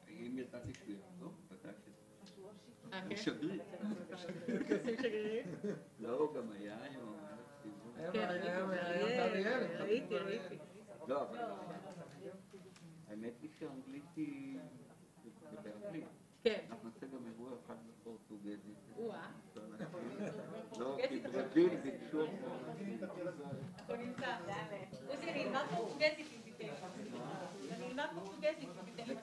אם יצאתי שביל, לא, פתחתי. שגריר. לא, גם היה היום. ראיתי. לא, אבל האמת היא שהאנגלית היא באנגלית. כן. אנחנו נעשה גם אירוע אחד בפורטוגזית. לא, כי ברזיל ביקשו... אנחנו נמצא, עוזי, אני אלמד פורטוגזית אם תיתן. אני אלמד פורטוגזית אם תיתן. זה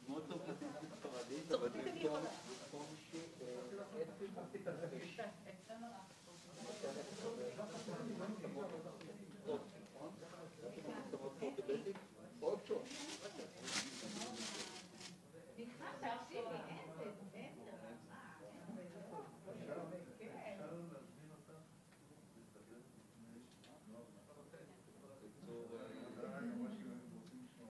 כמו צרפתית וספרדית, אבל זה כמו